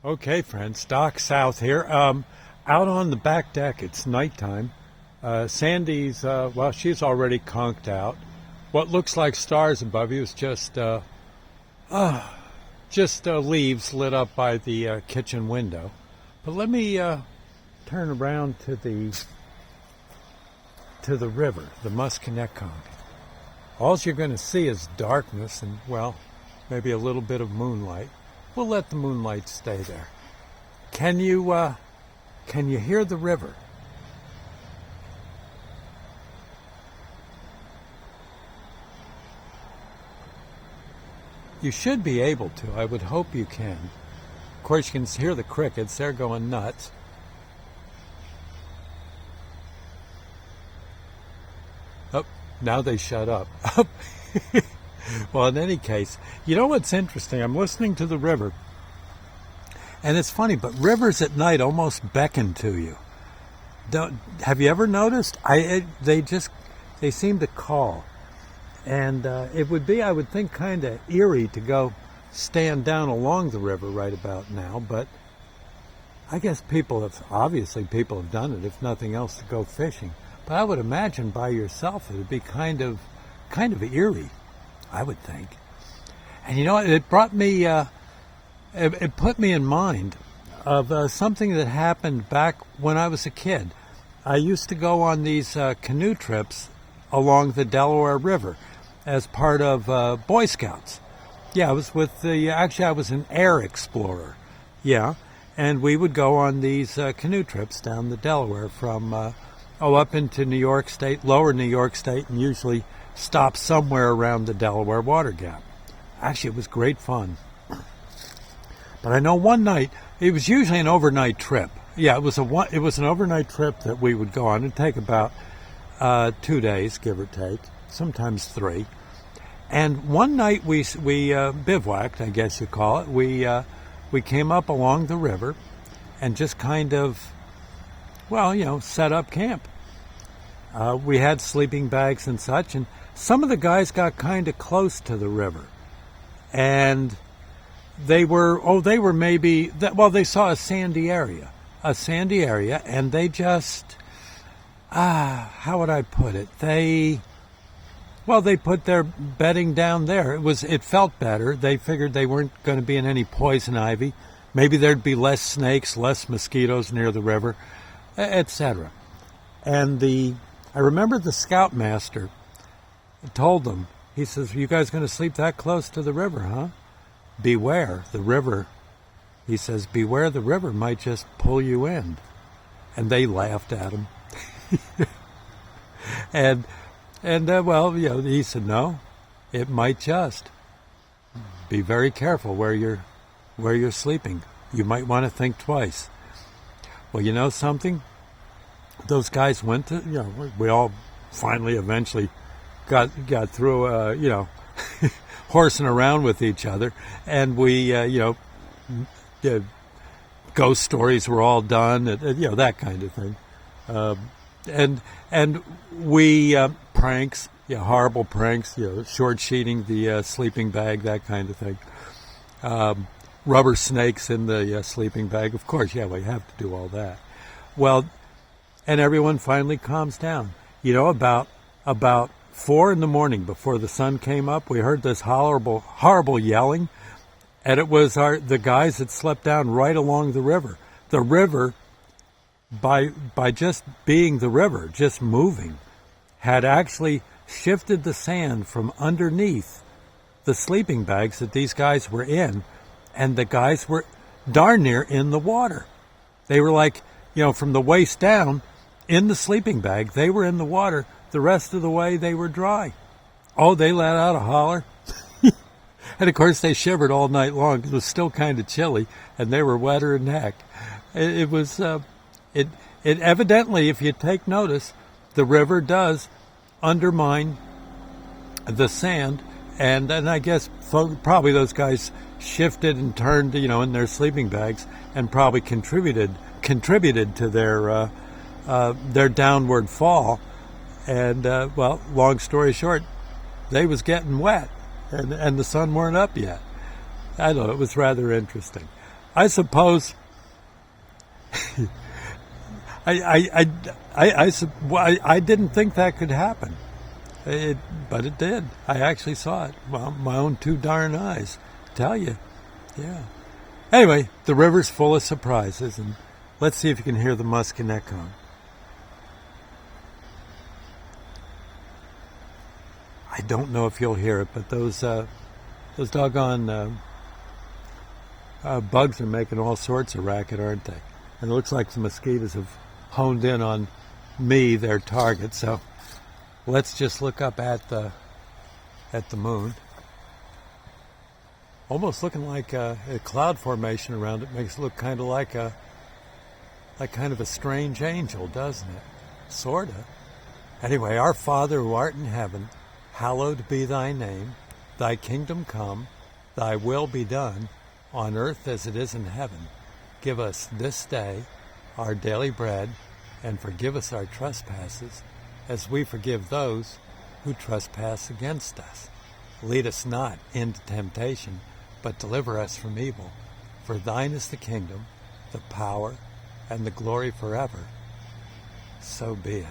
Okay, friends, Doc South here. Out on the back deck, it's nighttime. Sandy's, well, she's already conked out. What looks like stars above you is just leaves lit up by the kitchen window. But let me turn around to the river, the Musconetcong. All you're going to see is darkness and, well, maybe a little bit of moonlight. We'll let the moonlight stay there. Can you hear the river? You should be able to. I would hope you can. Of course, you can hear the crickets. They're going nuts. Oh, now they shut up. Well, in any case, you know what's interesting? I'm listening to the river, and it's funny, but rivers at night almost beckon to you. Have you ever noticed? They seem to call, and it would be, I would think, kind of eerie to go stand down along the river right about now. But I guess people have done it, if nothing else, to go fishing. But I would imagine by yourself it would be kind of eerie, I would think. And you know, it brought me, it put me in mind of something that happened back when I was a kid. I used to go on these canoe trips along the Delaware River as part of Boy Scouts. Yeah, I was I was an air explorer. Yeah, and we would go on these canoe trips down the Delaware from up into New York State, lower New York State, and usually stop somewhere around the Delaware Water Gap. Actually, it was great fun. But I know one night, it was usually an overnight trip. Yeah, it was an overnight trip that we would go on. It'd take about 2 days, give or take, sometimes 3. And one night we bivouacked, I guess you call it. We came up along the river and just kind of, well, you know, set up camp. We had sleeping bags and such, and some of the guys got kind of close to the river, and they saw a sandy area, and they just, how would I put it? They put their bedding down there. It felt better. They figured they weren't going to be in any poison ivy. Maybe there'd be less snakes, less mosquitoes near the river, etc. And I remember the scoutmaster told them, he says, "You guys going to sleep that close to the river, huh? Beware the river." He says, "Beware the river might just pull you in." And they laughed at him. and well, you know, he said, "No, it might just. Be very careful where you're sleeping. You might want to think twice." Well, you know something? Those guys went to, you know, we all finally eventually got through, you know, horsing around with each other, and we, you know, ghost stories were all done, you know, that kind of thing. And we, pranks, yeah, horrible pranks, you know, short sheeting the sleeping bag, that kind of thing. Rubber snakes in the sleeping bag. Of course, yeah, we have to do all that. Well, and everyone finally calms down. You know, about 4 a.m, before the sun came up, we heard this horrible yelling, and it was the guys that slept down right along the river. The river, by just being the river, just moving, had actually shifted the sand from underneath the sleeping bags that these guys were in, and the guys were darn near in the water. They were like, you know, from the waist down, in the sleeping bag, they were in the water. The rest of the way, they were dry. Oh, they let out a holler. And, of course, they shivered all night long. It was still kind of chilly, and they were wetter than heck. It was, it evidently, if you take notice, the river does undermine the sand, and I guess probably those guys shifted and turned, you know, in their sleeping bags, and probably contributed to their downward fall. And, well, long story short, they was getting wet, and the sun weren't up yet. I don't know, it was rather interesting. I suppose I didn't think that could happen, but it did. I actually saw it. Well, my own two darn eyes tell you. Yeah. Anyway, the river's full of surprises, and let's see if you can hear the muskin echo. I don't know if you'll hear it, but those doggone bugs are making all sorts of racket, aren't they? And it looks like the mosquitoes have honed in on me, their target. So let's just look up at the moon. Almost looking like a cloud formation around it. Makes it look kind of like kind of a strange angel, doesn't it? Sorta. Anyway, our Father who art in heaven, hallowed be thy name. Thy kingdom come, thy will be done, on earth as it is in heaven. Give us this day our daily bread, and forgive us our trespasses, as we forgive those who trespass against us. Lead us not into temptation, but deliver us from evil. For thine is the kingdom, the power, and the glory forever. So be it.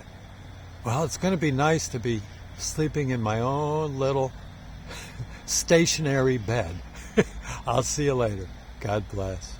Well, it's going to be nice to be sleeping in my own little stationary bed. I'll see you later. God bless.